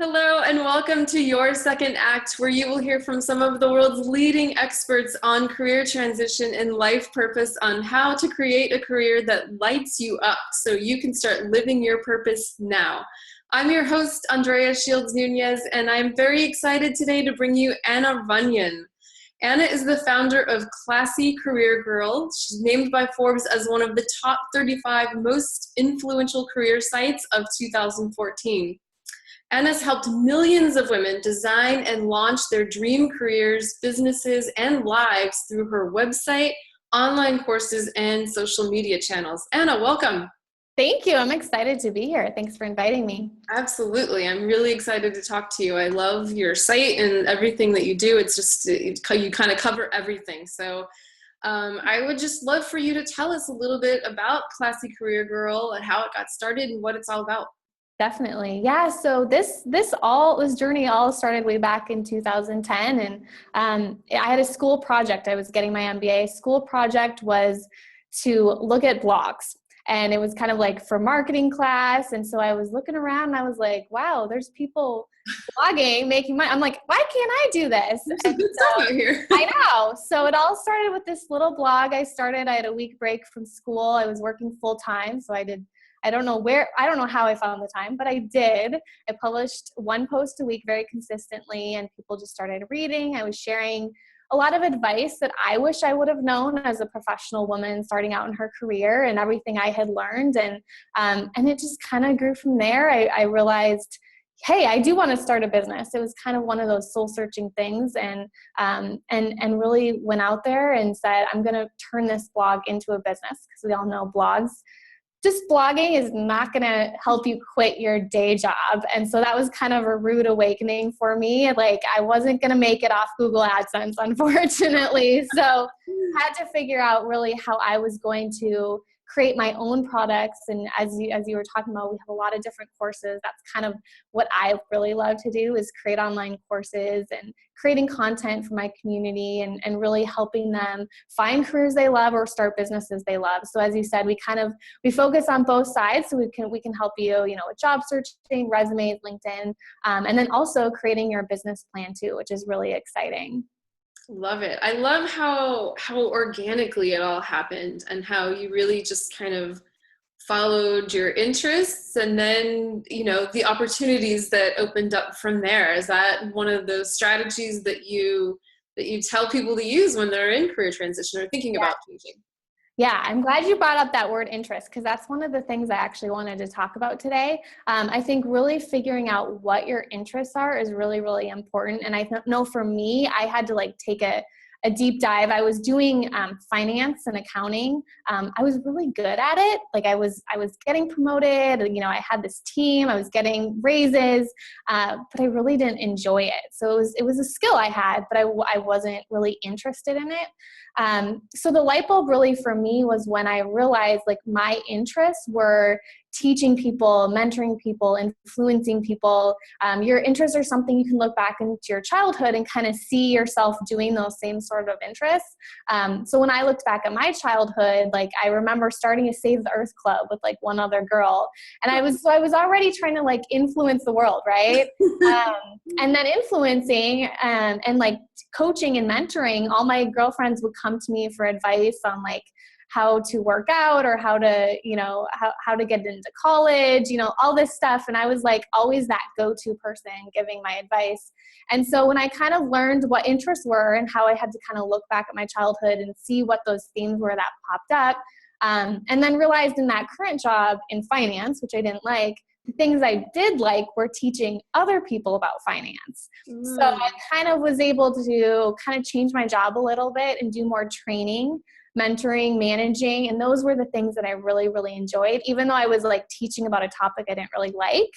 Hello and welcome to Your Second Act, where you will hear from some of the world's leading experts on career transition and life purpose on how to create a career that lights you up so you can start living your purpose now. I'm your host, Andrea Shields Nunez, and I'm very excited today to bring you Anna Runyan. Anna is the founder of Classy Career Girl. She's named by Forbes as one of the top 35 most influential career sites of 2014. Anna's helped millions of women design and launch their dream careers, businesses, and lives through her website, online courses, and social media channels. Anna, welcome. Thank you. I'm excited to be here. Thanks for inviting me. Absolutely. I'm really excited to talk to you. I love your site and everything that you do. It's just, you kind of cover everything. So I would just love for you to tell us a little bit about Classy Career Girl and how it got started and what it's all about. Definitely. Yeah. So this journey all started way back in 2010. And I had a school project. I was getting my MBA. School project was to look at blogs. And it was kind of like for marketing class. And so I was looking around and I was like, wow, there's people blogging, making money. I'm like, why can't I do this? There's some good stuff out here. I know. So it all started with this little blog I had a week break from school. I was working full time. So I don't know how I found the time, but I did. I published one post a week very consistently, and people just started reading. I was sharing a lot of advice that I wish I would have known as a professional woman starting out in her career and everything I had learned. And it just kind of grew from there. I realized, hey, I do want to start a business. It was kind of one of those soul searching things, and really went out there and said, I'm going to turn this blog into a business, because we all know just blogging is not going to help you quit your day job. And so that was kind of a rude awakening for me. Like, I wasn't going to make it off Google AdSense, unfortunately. So had to figure out really how I was going to create my own products. And as you were talking about, we have a lot of different courses. That's kind of what I really love to do, is create online courses and creating content for my community and really helping them find careers they love or start businesses they love. So as you said, we focus on both sides. So we can help you, with job searching, resumes, LinkedIn, and then also creating your business plan too, which is really exciting. Love it. I love how organically it all happened and how you really just kind of followed your interests and then, the opportunities that opened up from there. Is that one of those strategies that you tell people to use when they're in career transition or thinking about changing? Yeah, I'm glad you brought up that word interest, because that's one of the things I actually wanted to talk about today. I think really figuring out what your interests are is really, really important. And I know for me, I had to take a deep dive. I was doing finance and accounting. I was really good at it. I was getting promoted. I had this team. I was getting raises, but I really didn't enjoy it. So it was a skill I had, but I wasn't really interested in it. So the light bulb really for me was when I realized my interests were teaching people, mentoring people, influencing people. Your interests are something you can look back into your childhood and kind of see yourself doing those same sort of interests. So when I looked back at my childhood, I remember starting a Save the Earth Club with one other girl. And I was already trying to influence the world, right? And then influencing and coaching and mentoring, all my girlfriends would come to me for advice on how to work out or how to, how to get into college, all this stuff. And I was always that go-to person giving my advice. And so when I kind of learned what interests were and how I had to kind of look back at my childhood and see what those themes were that popped up, and then realized in that current job in finance, which I didn't like, the things I did were teaching other people about finance. So I kind of was able to kind of change my job a little bit and do more training, mentoring, managing. And those were the things that I really, really enjoyed, even though I was teaching about a topic I didn't really like.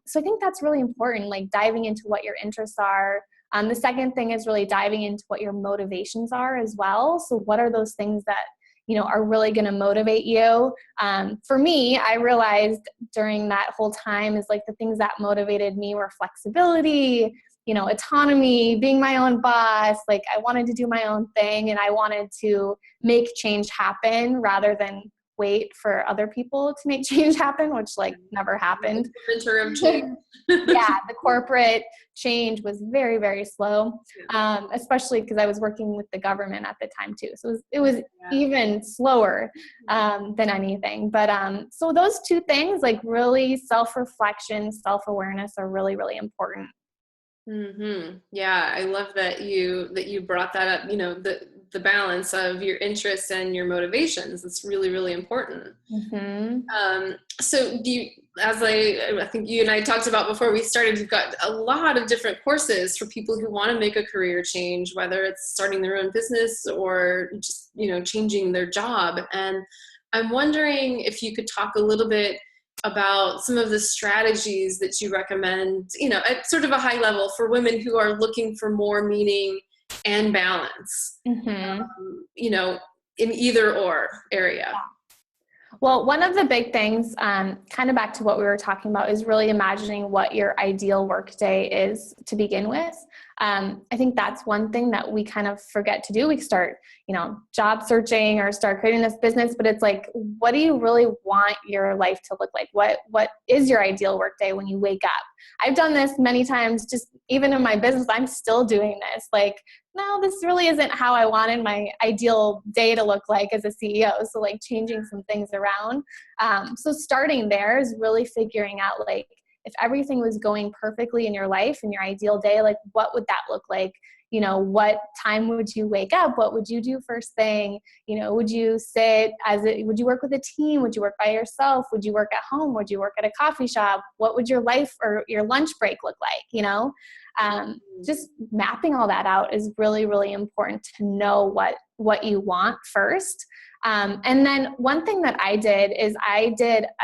So I think that's really important, diving into what your interests are. The second thing is really diving into what your motivations are as well. So what are those things that are really going to motivate you? For me, I realized during that whole time is the things that motivated me were flexibility, autonomy, being my own boss. I wanted to do my own thing and I wanted to make change happen rather than wait for other people to make change happen, which like never happened. Interim change. Yeah, the corporate change was very, very slow, especially because I was working with the government at the time too. So it was even slower than anything. But so those two things, like really self-reflection, self-awareness, are really, really important. Mm-hmm. Yeah, I love that you brought that up. You know, the balance of your interests and your motivations. It's really, really important. Mm-hmm. So do you, as I think you and I talked about before we started, you've got a lot of different courses for people who want to make a career change, whether it's starting their own business or just, you know, changing their job. And I'm wondering if you could talk a little bit about some of the strategies that you recommend, you know, at sort of a high level for women who are looking for more meaning and balance, Mm-hmm. you know, in either or area. Well, one of the big things, kind of back to what we were talking about, is really imagining what your ideal workday is to begin with. I think that's one thing that we kind of forget to do. We start, you know, job searching or start creating this business, but it's like, what do you really want your life to look like? What is your ideal workday when you wake up? I've done this many times, just even in my business, I'm still doing this. Like, no, this really isn't how I wanted my ideal day to look like as a CEO. So like changing some things around. So starting there is really figuring out, like, if everything was going perfectly in your life and your ideal day, like what would that look like? You know, what time would you wake up? What would you do first thing? You know, would you would you work with a team? Would you work by yourself? Would you work at home? Would you work at a coffee shop? What would your life or your lunch break look like? You know, just mapping all that out is really, really important to know what you want first. And then one thing that I did is I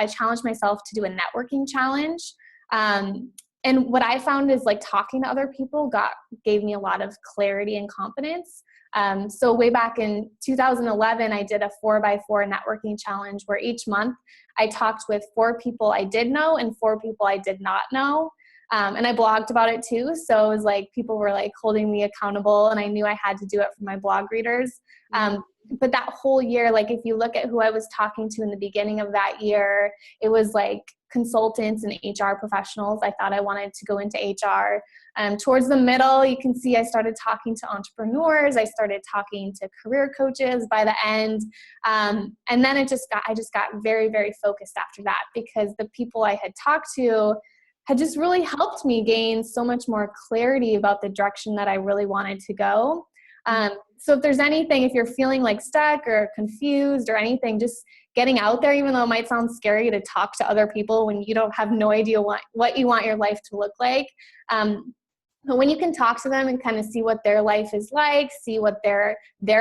challenged myself to do a networking challenge. And what I found is like talking to other people gave me a lot of clarity and confidence. So way back in 2011, I did a 4x4 networking challenge where each month I talked with 4 people I did know and 4 people I did not know. And I blogged about it too. So it was like people were like holding me accountable, and I knew I had to do it for my blog readers. But that whole year, like if you look at who I was talking to in the beginning of that year, it was like consultants and HR professionals. I thought I wanted to go into HR. Towards the middle, you can see I started talking to entrepreneurs. I started talking to career coaches by the end. And then I just got very, very focused after that, because the people I had talked to had just really helped me gain so much more clarity about the direction that I really wanted to go. So if there's anything, if you're feeling like stuck or confused or anything, just getting out there, even though it might sound scary to talk to other people when you don't have no idea what you want your life to look like. But when you can talk to them and kind of see what their life is like, see what their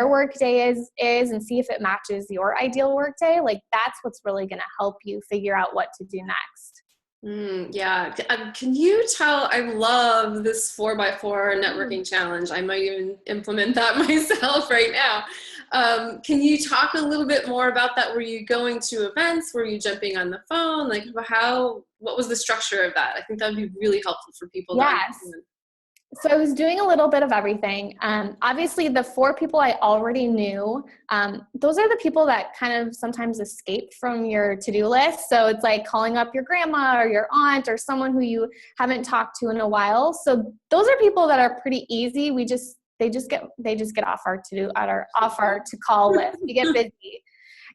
work day is, and see if it matches your ideal work day, like that's what's really going to help you figure out what to do next. Yeah. Can you tell, I love this 4x4 networking challenge. I might even implement that myself right now. Can you talk a little bit more about that? Were you going to events? Were you jumping on the phone? Like what was the structure of that? I think that would be really helpful for people to understand. So I was doing a little bit of everything. Obviously, the 4 people I already knew, those are the people that kind of sometimes escape from your to-do list. So it's like calling up your grandma or your aunt or someone who you haven't talked to in a while. So those are people that are pretty easy. They just get off our to call list. We get busy.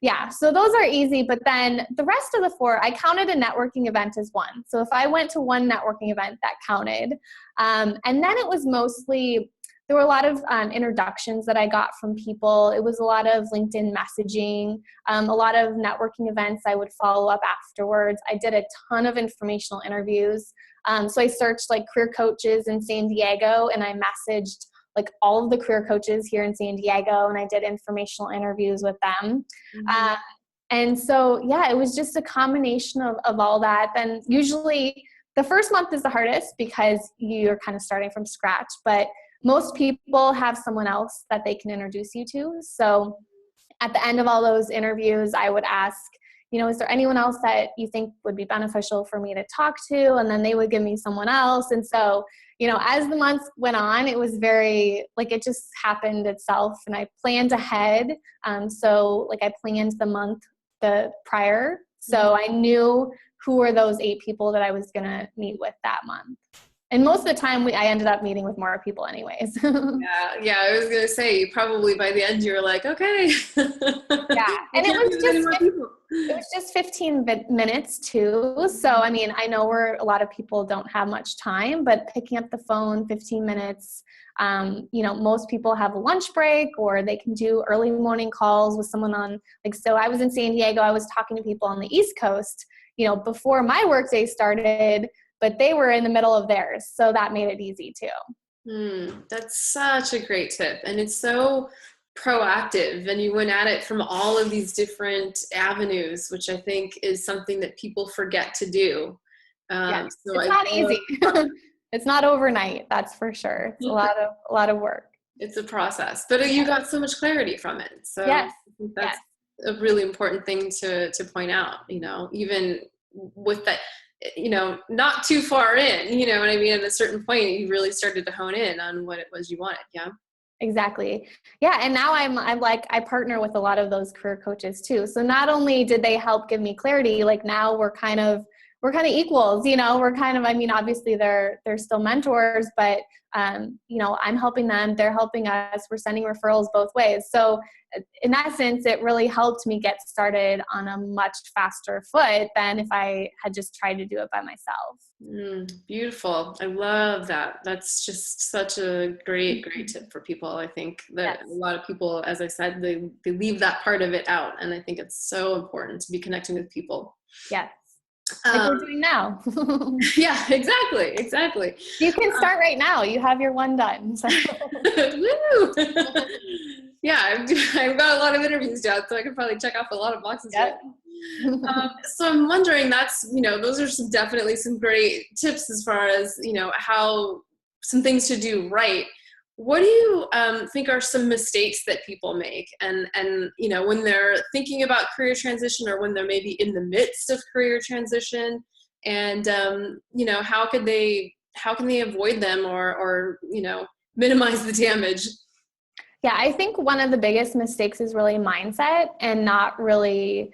Yeah, so those are easy, but then the rest of the 4, I counted a networking event as one. So if I went to one networking event, that counted. And then it was mostly, there were a lot of introductions that I got from people. It was a lot of LinkedIn messaging, a lot of networking events I would follow up afterwards. I did a ton of informational interviews. So I searched like career coaches in San Diego, and I messaged like all of the career coaches here in San Diego, and I did informational interviews with them. And so, yeah, it was just a combination of all that. Then usually the first month is the hardest because you're kind of starting from scratch, but most people have someone else that they can introduce you to. So at the end of all those interviews, I would ask, you know, is there anyone else that you think would be beneficial for me to talk to? And then they would give me someone else. And so, you know, as the months went on, it was very, like, it just happened itself, and I planned ahead. So like I planned the month the prior. So I knew who were those 8 people that I was going to meet with that month. And most of the time I ended up meeting with more people anyways. Yeah, I was going to say, you probably by the end you were like, okay. Yeah. And it was just 15 minutes too. So, I mean, I know a lot of people don't have much time, but picking up the phone, 15 minutes, most people have a lunch break, or they can do early morning calls with someone on, so I was in San Diego, I was talking to people on the East Coast, before my workday started, but they were in the middle of theirs. So that made it easy too. That's such a great tip. And it's so proactive, and you went at it from all of these different avenues, which I think is something that people forget to do. It's not easy. It's not overnight, that's for sure. It's a lot of work. It's a process, but you got so much clarity from it. So yes. I think that's a really important thing to point out, even with that, not too far in, what I mean? At a certain point, you really started to hone in on what it was you wanted. Yeah. Exactly. Yeah. And now I partner with a lot of those career coaches too. So not only did they help give me clarity, now we're kind of equals, we're kind of, obviously they're still mentors, but, I'm helping them, they're helping us, we're sending referrals both ways. So in that sense, it really helped me get started on a much faster foot than if I had just tried to do it by myself. Beautiful. I love that. That's just such a great tip for people. I think that a lot of people, as I said, they leave that part of it out. And I think it's so important to be connecting with people. Yes. Like we're doing now. Yeah, exactly. You can start right now. You have your one done. So. Woo! Yeah, I've got a lot of interviews down, so I can probably check off a lot of boxes. Yep. So I'm wondering, those are definitely some great tips as far as, how some things to do right. What do you think are some mistakes that people make? And when they're thinking about career transition, or when they're maybe in the midst of career transition, and, how can they avoid them or minimize the damage? Yeah, I think one of the biggest mistakes is really mindset, and not really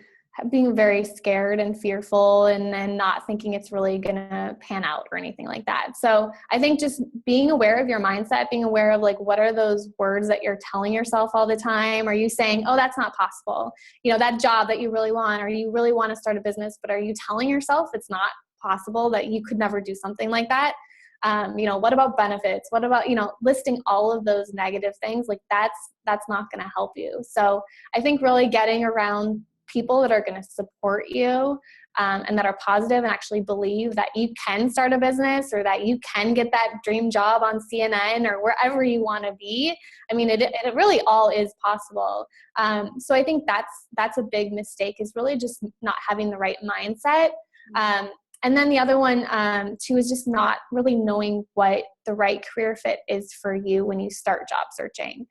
being very scared and fearful, and then not thinking it's really going to pan out or anything like that. So I think just being aware of your mindset, being aware of what are those words that you're telling yourself all the time? Are you saying, oh, that's not possible? That job that you really want, or you really want to start a business, but are you telling yourself it's not possible, that you could never do something like that? What about benefits? What about, listing all of those negative things? That's not going to help you. So I think really getting around people that are going to support you, and that are positive and actually believe that you can start a business, or that you can get that dream job on CNN or wherever you want to be. It really all is possible. So I think that's a big mistake, is really just not having the right mindset. And then the other one, too, is just not really knowing what the right career fit is for you when you start job searching.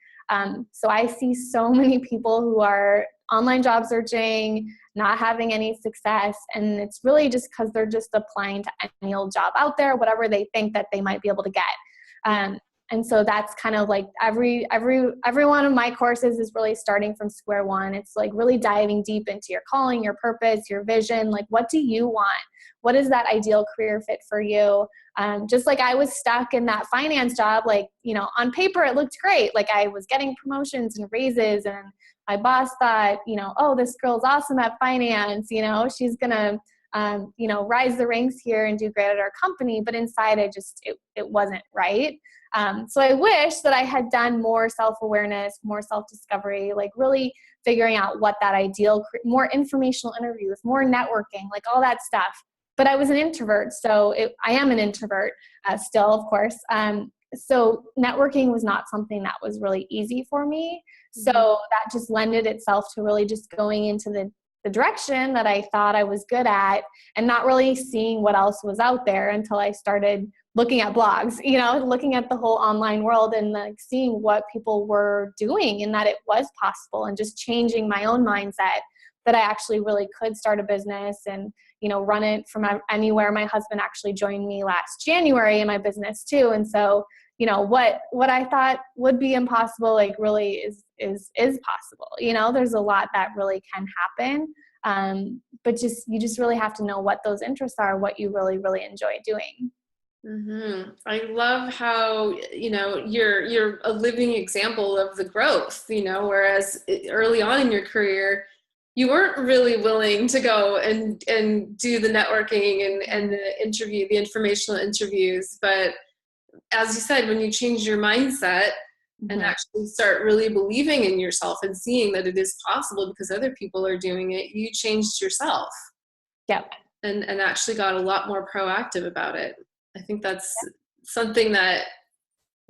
So I see so many people who are online job searching, not having any success. And it's really just because they're just applying to any old job out there, whatever they think that they might be able to get. And so that's kind of every one of my courses is really starting from square one. It's really diving deep into your calling, your purpose, your vision. What do you want? What is that ideal career fit for you? Just like I was stuck in that finance job, on paper, it looked great. I was getting promotions and raises, and my boss thought, oh, this girl's awesome at finance. She's going to, rise the ranks here and do great at our company. But inside, it wasn't right. So I wish that I had done more self-awareness, more self-discovery, really figuring out what that ideal, more informational interviews, more networking, all that stuff. But I was an introvert, so I am an introvert still, of course. So networking was not something that was really easy for me. So that just lended itself to really just going into the direction that I thought I was good at, and not really seeing what else was out there until I started looking at blogs, looking at the whole online world, and seeing what people were doing, and that it was possible, and just changing my own mindset that I actually really could start a business and, run it from anywhere. My husband actually joined me last January in my business too. And so, what I thought would be impossible, really is possible. There's a lot that really can happen. But you just really have to know what those interests are, what you really, really enjoy doing. I love how, you're a living example of the growth, whereas early on in your career, you weren't really willing to go and do the networking and the informational interviews. But as you said, when you change your mindset and actually start really believing in yourself and seeing that it is possible because other people are doing it, you changed yourself. Yep. And actually got a lot more proactive about it. I think that's something that,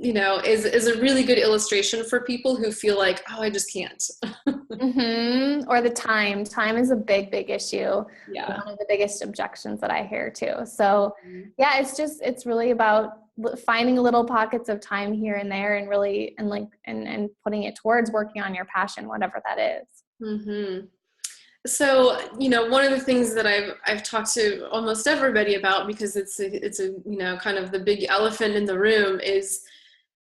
is a really good illustration for people who feel like, oh, I just can't. Or the time is a big issue. Yeah. One of the biggest objections that I hear too. So yeah, it's really about finding little pockets of time here and there and really, and putting it towards working on your passion, whatever that is. So, one of the things that I've talked to almost everybody about, because it's a kind of the big elephant in the room, is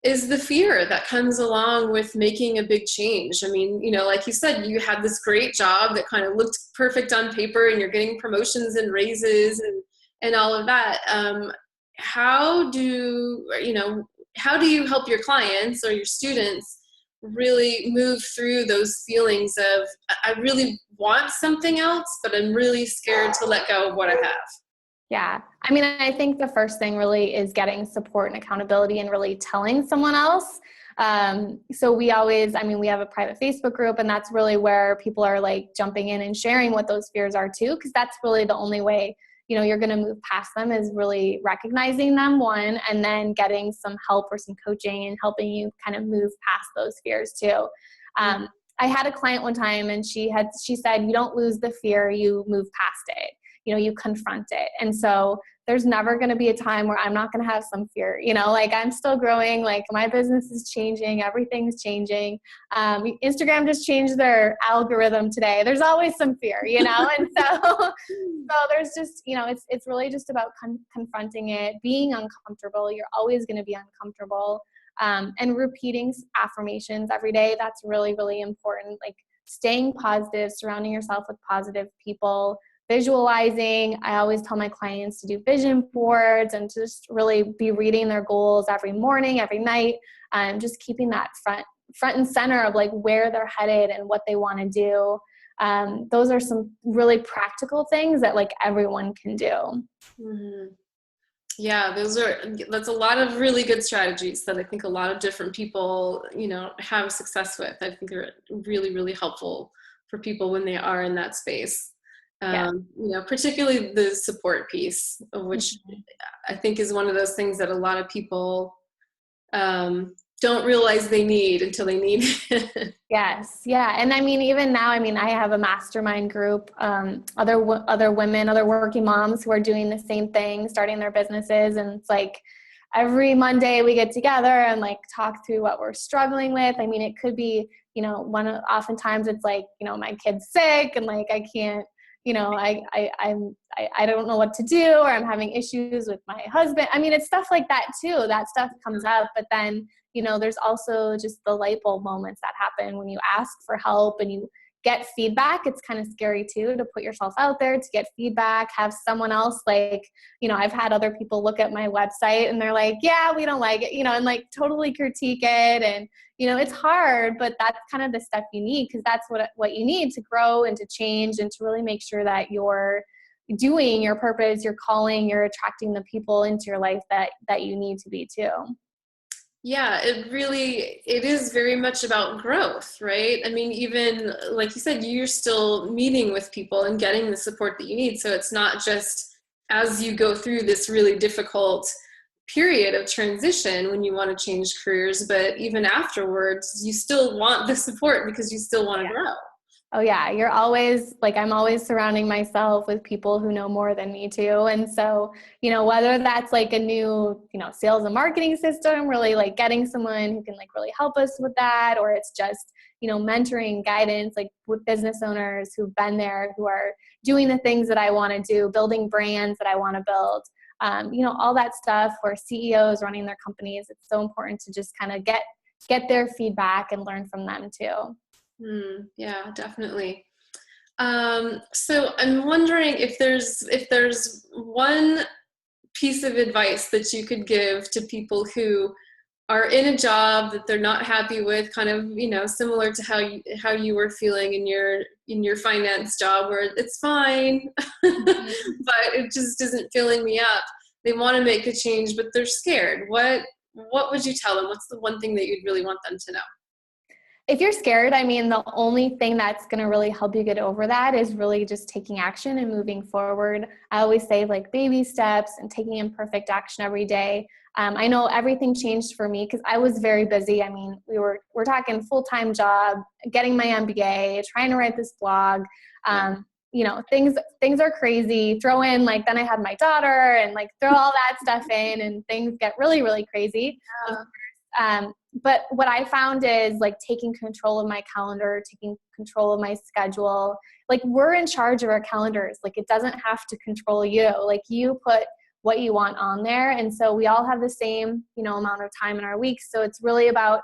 the fear that comes along with making a big change. I mean, like you said, you had this great job that kind of looked perfect on paper and you're getting promotions and raises and all of that. How do you help your clients or your students really move through those feelings of, I really want something else, but I'm really scared to let go of what I have? Yeah. I mean, I think the first thing really is getting support and accountability and really telling someone else. So we have a private Facebook group, and that's really where people are like jumping in and sharing what those fears are too, because that's really the only way, you're going to move past them, is really recognizing them, one, and then getting some help or some coaching and helping you kind of move past those fears too. I had a client one time, and she said, you don't lose the fear, you move past it. You confront it. And so there's never going to be a time where I'm not going to have some fear, I'm still growing, like my business is changing, everything's changing. Instagram just changed their algorithm today. There's always some fear, and so there's just, it's really just about confronting it, being uncomfortable. You're always going to be uncomfortable. And repeating affirmations every day. That's really, really important. Like staying positive, surrounding yourself with positive people, visualizing. I always tell my clients to do vision boards and to just really be reading their goals every morning, every night, just keeping that front and center of like where they're headed and what they want to do. Those are some really practical things that like everyone can do. Yeah, that's a lot of really good strategies that I think a lot of different people, have success with. I think they're really, really helpful for people when they are in that space. Particularly the support piece, of which I think is one of those things that a lot of people don't realize they need until they need it. Yes. Yeah. And I mean, even now, I have a mastermind group, other women, other working moms who are doing the same thing, starting their businesses. And it's like every Monday we get together and like talk through what we're struggling with. I mean, it could be, oftentimes it's like, my kid's sick and like, I can't, I don't know what to do, or I'm having issues with my husband. I mean, it's stuff like that too. That stuff comes up, but then, there's also just the light bulb moments that happen when you ask for help and you get feedback. It's kind of scary too, to put yourself out there, to get feedback, have someone else like, I've had other people look at my website and they're like, yeah, we don't like it, and like totally critique it. And, it's hard, but that's kind of the stuff you need, because that's what you need to grow and to change and to really make sure that you're doing your purpose, your calling, you're attracting the people into your life that you need to be too. Yeah, it is very much about growth, right? I mean, even like you said, you're still meeting with people and getting the support that you need. So it's not just as you go through this really difficult period of transition when you want to change careers, but even afterwards, you still want the support because you still want to grow. Oh yeah, you're always like, I'm always surrounding myself with people who know more than me too. And so, whether that's like a new, sales and marketing system, really like getting someone who can like really help us with that, or it's just, mentoring, guidance, like with business owners who've been there, who are doing the things that I want to do, building brands that I want to build, all that stuff, or CEOs running their companies. It's so important to just kind of get their feedback and learn from them too. Yeah, definitely. So I'm wondering if there's one piece of advice that you could give to people who are in a job that they're not happy with, kind of, similar to how you were feeling in your finance job, where it's fine, Mhm. but it just isn't filling me up. They want to make a change, but they're scared. What would you tell them? What's the one thing that you'd really want them to know? If you're scared, I mean, the only thing that's going to really help you get over that is really just taking action and moving forward. I always say like baby steps and taking imperfect action every day. I know everything changed for me because I was very busy. I mean, we're talking full-time job, getting my MBA, trying to write this blog. Things are crazy. Throw in like then I had my daughter and like throw all that stuff in, and things get really, really crazy. Of Yeah. but what I found is like taking control of my calendar, taking control of my schedule. Like we're in charge of our calendars. Like it doesn't have to control you. Like you put what you want on there. And so we all have the same, amount of time in our week. So it's really about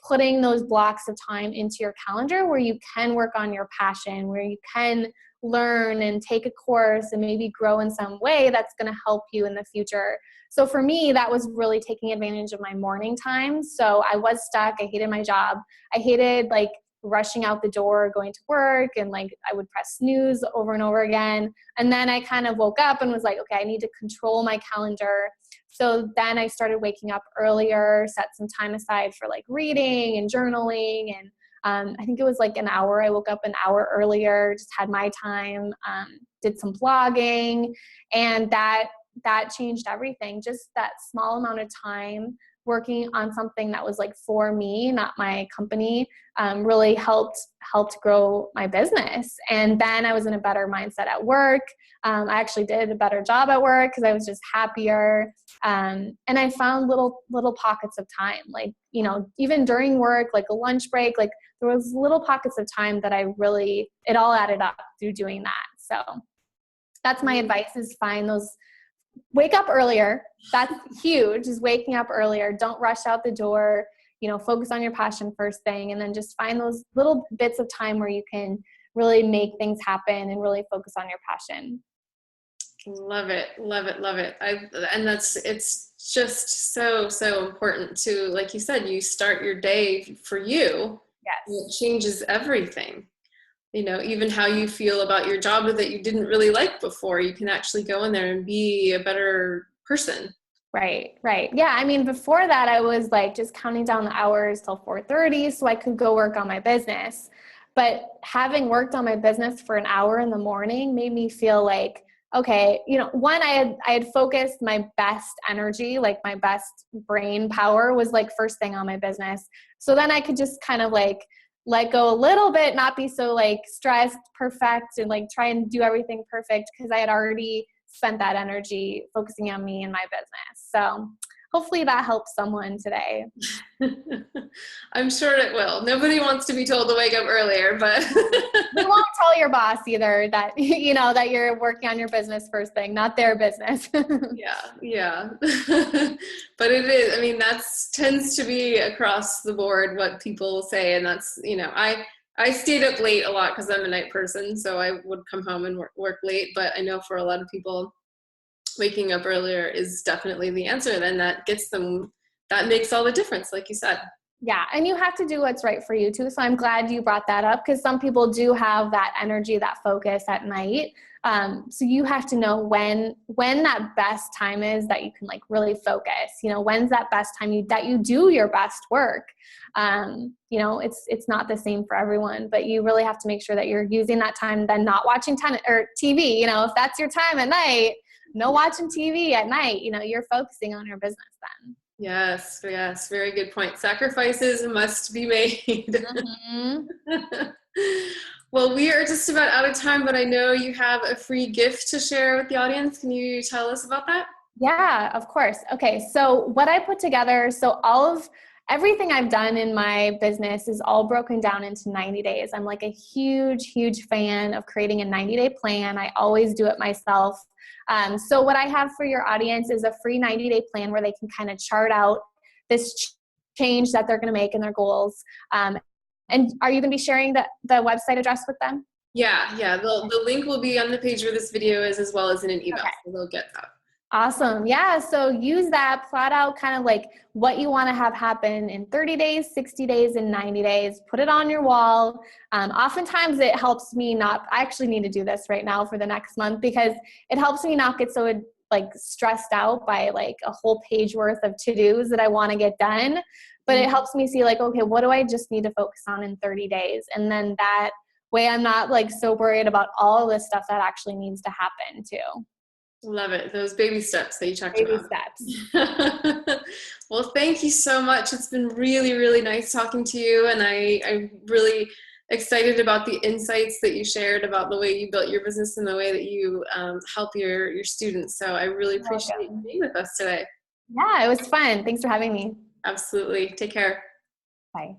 putting those blocks of time into your calendar where you can work on your passion, where you can learn and take a course and maybe grow in some way that's going to help you in the future. So for me, that was really taking advantage of my morning time. So I was stuck. I hated my job. I hated like rushing out the door, going to work, and like I would press snooze over and over again. And then I kind of woke up and was like, okay, I need to control my calendar. So then I started waking up earlier, set some time aside for like reading and journaling. And I think it was like an hour. I woke up an hour earlier, just had my time, did some blogging, and that changed everything. Just that small amount of time working on something that was like for me, not my company, really helped grow my business. And then I was in a better mindset at work. I actually did a better job at work because I was just happier. And I found little pockets of time, like, even during work, like a lunch break, like there was little pockets of time that it all added up through doing that. So that's my advice, is wake up earlier. That's huge, is waking up earlier. Don't rush out the door, focus on your passion first thing, and then just find those little bits of time where you can really make things happen and really focus on your passion. Love it, love it, love it. And it's just so, so important to, like you said, you start your day for you. Yes. It changes everything. Even how you feel about your job that you didn't really like before, you can actually go in there and be a better person. Right, right. Yeah, I mean, before that, I was like just counting down the hours till 4:30 so I could go work on my business. But having worked on my business for an hour in the morning made me feel like, okay, one, I had focused my best energy, like my best brain power was like first thing on my business. So then I could just kind of like let go a little bit, not be so like stressed, perfect, and like try and do everything perfect because I had already spent that energy focusing on me and my business. So hopefully that helps someone today. I'm sure it will. Nobody wants to be told to wake up earlier, but We won't tell your boss either that, that you're working on your business first thing, not their business. yeah. But it is, I mean, that's tends to be across the board what people say. And that's, I stayed up late a lot because I'm a night person. So I would come home and work late. But I know for a lot of people, waking up earlier is definitely the answer. Then that makes all the difference, like you said. Yeah, and you have to do what's right for you too. So I'm glad you brought that up, because some people do have that energy, that focus at night. So you have to know when that best time is that you can like really focus. When's that best time that you do your best work. It's not the same for everyone, but you really have to make sure that you're using that time, then not watching TV. If that's your time at night, no watching TV at night. You're focusing on your business then. Yes, very good point. Sacrifices must be made. Mm-hmm. Well, we are just about out of time, but I know you have a free gift to share with the audience. Can you tell us about that? Yeah, of course. Okay, so what I put together, so everything I've done in my business is all broken down into 90 days. I'm like a huge, huge fan of creating a 90-day plan. I always do it myself. So what I have for your audience is a free 90-day plan where they can kind of chart out this change that they're going to make in their goals. And are you going to be sharing the website address with them? Yeah. The link will be on the page where this video is, as well as in an email. Okay. So they'll get that. Awesome. Yeah. So use that, plot out kind of like what you want to have happen in 30 days, 60 days, and 90 days. Put it on your wall. Oftentimes it helps me not, I actually need to do this right now for the next month because it helps me not get so like stressed out by like a whole page worth of to-dos that I want to get done. But it helps me see like, okay, what do I just need to focus on in 30 days? And then that way I'm not like so worried about all this stuff that actually needs to happen too. Love it. Those baby steps that you talked Baby about. steps. Well, thank you so much. It's been really, really nice talking to you. And I'm really excited about the insights that you shared about the way you built your business and the way that you help your students. So I really You're appreciate you welcome. being with us today. Yeah, it was fun. Thanks for having me. Absolutely. Take care. Bye.